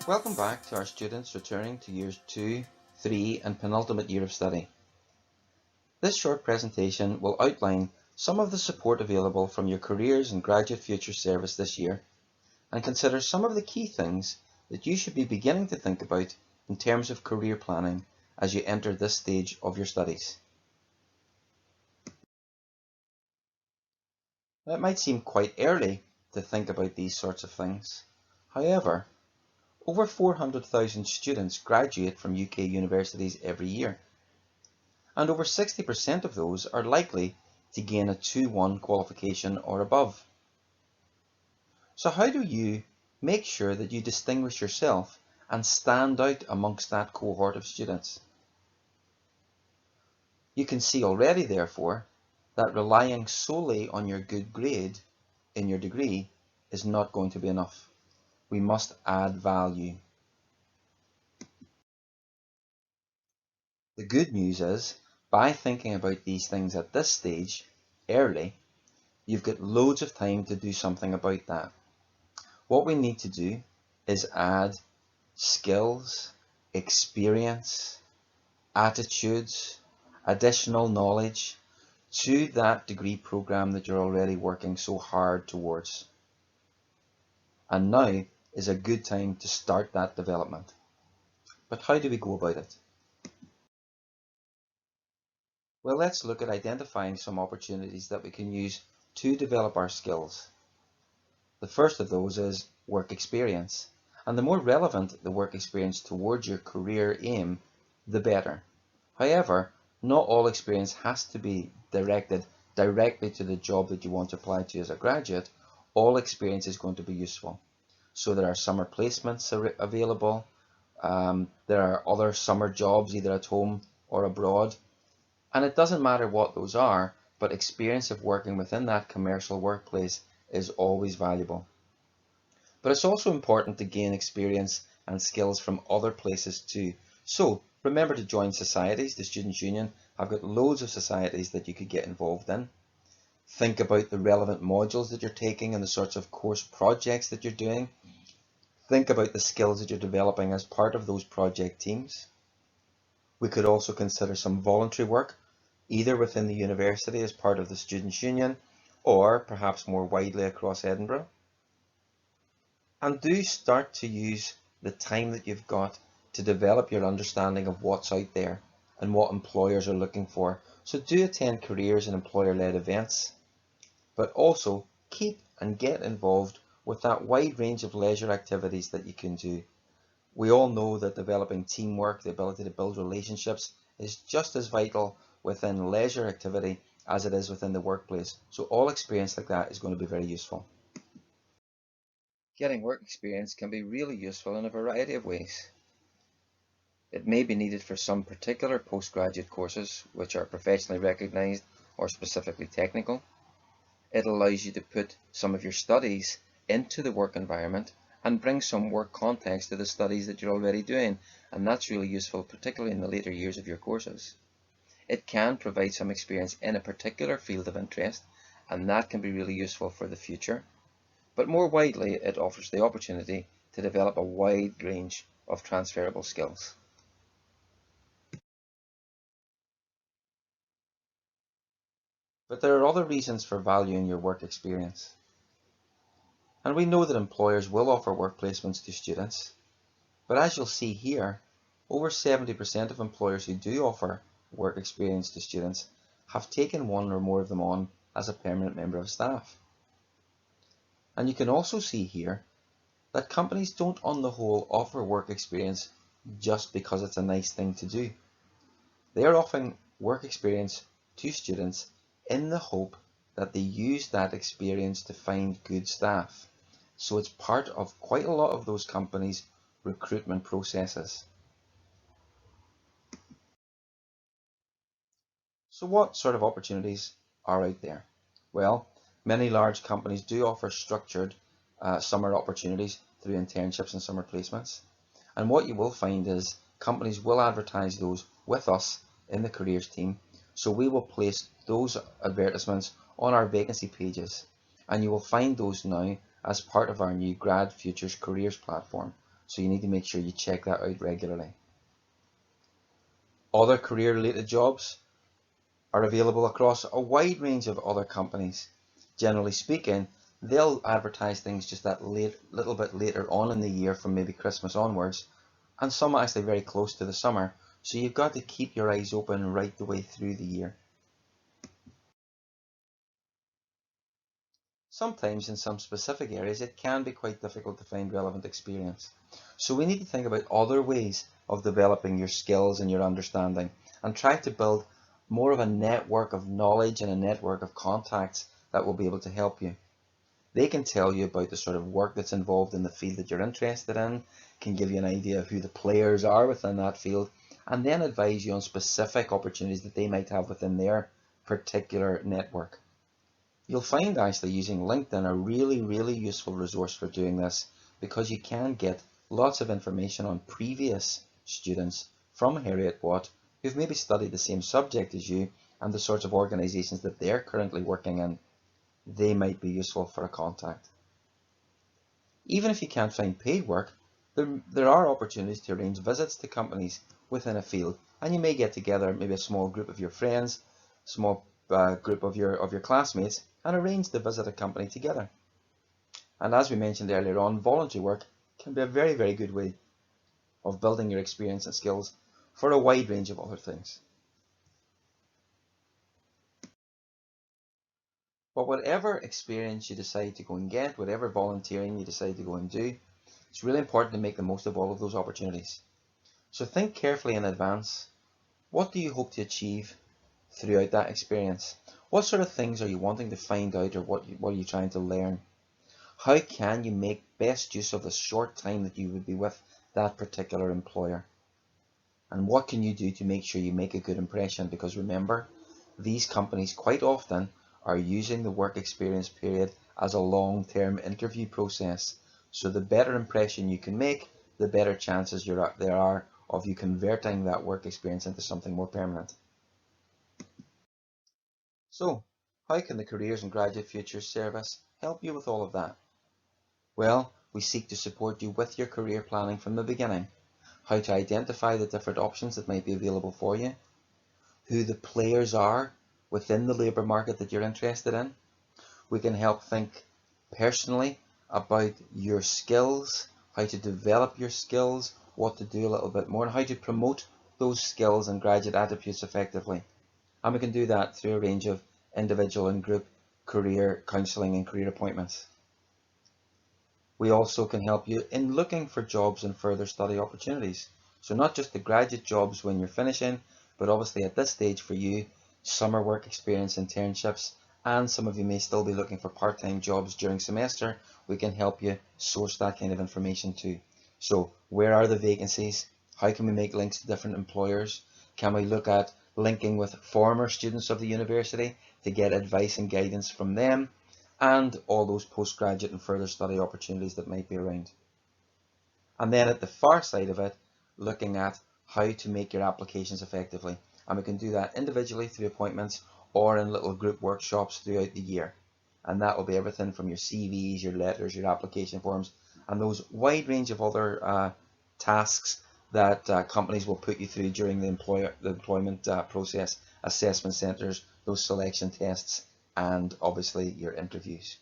Welcome back to our students returning to years 2, 3 and penultimate year of study. This short presentation will outline some of the support available from your Careers and Graduate Future Service this year and consider some of the key things that you should be beginning to think about in terms of career planning as you enter this stage of your studies. Now, it might seem quite early to think about these sorts of things. However, over 400,000 students graduate from UK universities every year, and over 60% of those are likely to gain a 2-1 qualification or above. So how do you make sure that you distinguish yourself and stand out amongst that cohort of students? You can see already, therefore, that relying solely on your good grade in your degree is not going to be enough. We must add value. The good news is, by thinking about these things at this stage, early, you've got loads of time to do something about that. What we need to do is add skills, experience, attitudes, additional knowledge to that degree program that you're already working so hard towards. And now is a good time to start that development. But how do we go about it? Well, let's look at identifying some opportunities that we can use to develop our skills. The first of those is work experience. And the more relevant the work experience towards your career aim, the better. However, not all experience has to be directed directly to the job that you want to apply to as a graduate. All experience is going to be useful. So there are summer placements available. There are other summer jobs either at home or abroad. And it doesn't matter what those are, but experience of working within that commercial workplace is always valuable. But it's also important to gain experience and skills from other places too. So remember to join societies. The Students' Union have got loads of societies that you could get involved in. Think about the relevant modules that you're taking and the sorts of course projects that you're doing. Think about the skills that you're developing as part of those project teams. We could also consider some voluntary work, either within the university as part of the Students' Union, or perhaps more widely across Edinburgh. And do start to use the time that you've got to develop your understanding of what's out there and what employers are looking for. So do attend careers and employer-led events, but also keep and get involved with that wide range of leisure activities that you can do. We all know that developing teamwork, the ability to build relationships, is just as vital within leisure activity as it is within the workplace. So all experience like that is going to be very useful. Getting work experience can be really useful in a variety of ways. It may be needed for some particular postgraduate courses which are professionally recognised or specifically technical. It allows you to put some of your studies into the work environment and bring some work context to the studies that you're already doing, and that's really useful, particularly in the later years of your courses. It can provide some experience in a particular field of interest, and that can be really useful for the future. But more widely, it offers the opportunity to develop a wide range of transferable skills. But there are other reasons for valuing your work experience. And we know that employers will offer work placements to students. But as you'll see here, over 70% of employers who do offer work experience to students have taken one or more of them on as a permanent member of staff. And you can also see here that companies don't on the whole offer work experience just because it's a nice thing to do. They are offering work experience to students in the hope that they use that experience to find good staff. So it's part of quite a lot of those companies' recruitment processes. So what sort of opportunities are out there? Well, many large companies do offer structured summer opportunities through internships and summer placements. And what you will find is companies will advertise those with us in the careers team. So we will place those advertisements on our vacancy pages. And you will find those now as part of our new Grad Futures Careers platform. so you need to make sure you check that out regularly. Other career-related jobs are available across a wide range of other companies. Generally speaking, they'll advertise things just that little bit later on in the year, from maybe Christmas onwards, and some actually very close to the summer, so you've got to keep your eyes open right the way through the year. Sometimes in some specific areas it can be quite difficult to find relevant experience. So we need to think about other ways of developing your skills and your understanding, and try to build more of a network of knowledge and a network of contacts that will be able to help you. They can tell you about the sort of work that's involved in the field that you're interested in, can give you an idea of who the players are within that field, and then advise you on specific opportunities that they might have within their particular network. You'll find actually using LinkedIn a really useful resource for doing this, because you can get lots of information on previous students from Heriot-Watt who've maybe studied the same subject as you, and the sorts of organisations that they're currently working in. They might be useful for a contact. Even if you can't find paid work, there are opportunities to arrange visits to companies within a field, and you may get together maybe a small group of your friends, small group of your classmates, and arrange to visit a company together. And as we mentioned earlier on, voluntary work can be a very good way of building your experience and skills for a wide range of other things. But whatever experience you decide to go and get, whatever volunteering you decide to go and do, it's really important to make the most of all of those opportunities. So think carefully in advance. What do you hope to achieve throughout that experience? What sort of things are you wanting to find out, or what are you trying to learn? How can you make best use of the short time that you would be with that particular employer? And what can you do to make sure you make a good impression? Because remember, these companies quite often are using the work experience period as a long-term interview process. So the better impression you can make, the better chances there are of you converting that work experience into something more permanent. So, how can the Careers and Graduate Futures Service help you with all of that? Well, we seek to support you with your career planning from the beginning. How to identify the different options that might be available for you, who the players are within the labour market that you're interested in. We can help think personally about your skills, how to develop your skills, what to do a little bit more, and how to promote those skills and graduate attributes effectively. And we can do that through a range of individual and group career counselling and career appointments. We also can help you in looking for jobs and further study opportunities. So not just the graduate jobs when you're finishing, but obviously at this stage for you, summer work experience, internships, and some of you may still be looking for part-time jobs during semester. We can help you source that kind of information too. So where are the vacancies? How can we make links to different employers? Can we look at linking with former students of the university to get advice and guidance from them? And all those postgraduate and further study opportunities that might be around. And then at the far side of it, looking at how to make your applications effectively. And we can do that individually through appointments or in little group workshops throughout the year. And that will be everything from your CVs, your letters, your application forms, and those wide range of other tasks that companies will put you through during the employment process, assessment centres, those selection tests, and obviously your interviews.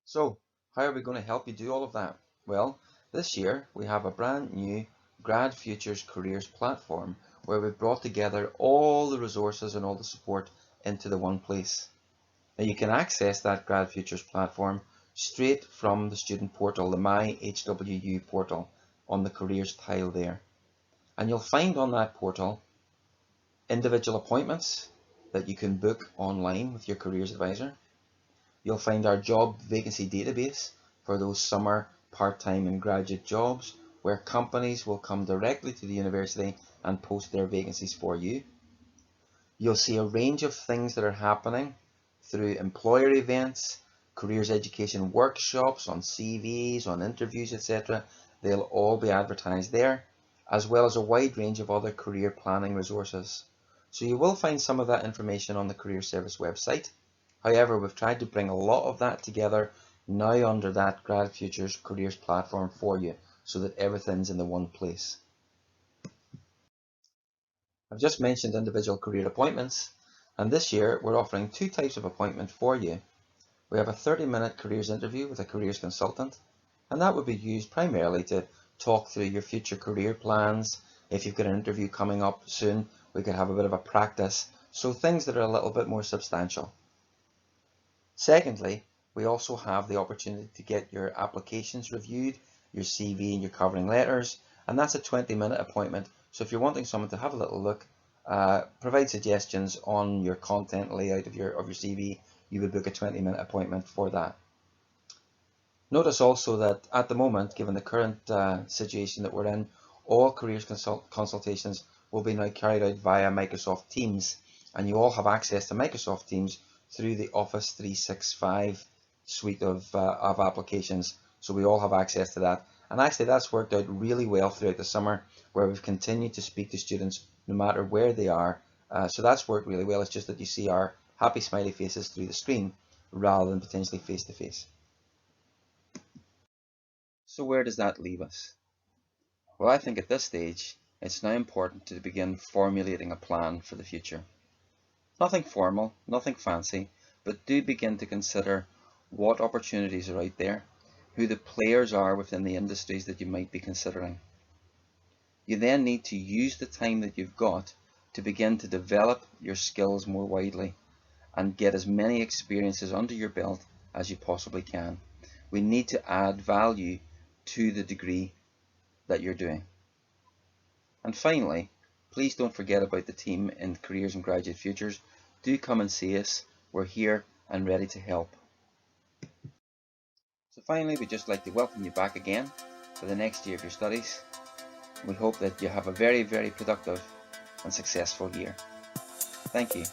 So, how are we going to help you do all of that? Well, this year we have a brand new Grad Futures Careers platform where we've brought together all the resources and all the support into the one place. Now you can access that Grad Futures platform straight from the student portal, the My HWU portal, on the careers tile there. And you'll find on that portal individual appointments that you can book online with your careers advisor. You'll find our job vacancy database for those summer, part-time and graduate jobs, where companies will come directly to the university and post their vacancies for you. You'll see a range of things that are happening through employer events, careers education workshops, on CVs, on interviews, etc. They'll all be advertised there, as well as a wide range of other career planning resources. So you will find some of that information on the Career Service website. However, we've tried to bring a lot of that together now under that Grad Futures Careers platform for you, so that everything's in the one place. I've just mentioned individual career appointments, and this year we're offering two types of appointment for you. We have a 30-minute careers interview with a careers consultant, and that would be used primarily to talk through your future career plans. If you've got an interview coming up soon, we could have a bit of a practice, so things that are a little bit more substantial. Secondly, we also have the opportunity to get your applications reviewed, your CV and your covering letters, and that's a 20-minute appointment. So if you're wanting someone to have a little look, provide suggestions on your content layout of your CV, you would book a 20-minute appointment for that. Notice also that at the moment, given the current situation that we're in, all careers consultations will be now carried out via Microsoft Teams, and you all have access to Microsoft Teams through the Office 365 suite of applications. So we all have access to that. And actually that's worked out really well throughout the summer, where we've continued to speak to students no matter where they are. So that's worked really well. It's just that you see our happy smiley faces through the screen rather than potentially face to face. So where does that leave us? Well, I think at this stage, it's now important to begin formulating a plan for the future. Nothing formal, nothing fancy, but do begin to consider what opportunities are out there, who the players are within the industries that you might be considering. You then need to use the time that you've got to begin to develop your skills more widely and get as many experiences under your belt as you possibly can. We need to add value to the degree that you're doing. And finally, please don't forget about the team in Careers and Graduate Futures. Do come and see us. We're here and ready to help. So finally, we'd just like to welcome you back again for the next year of your studies. We hope that you have a very, very productive and successful year. Thank you.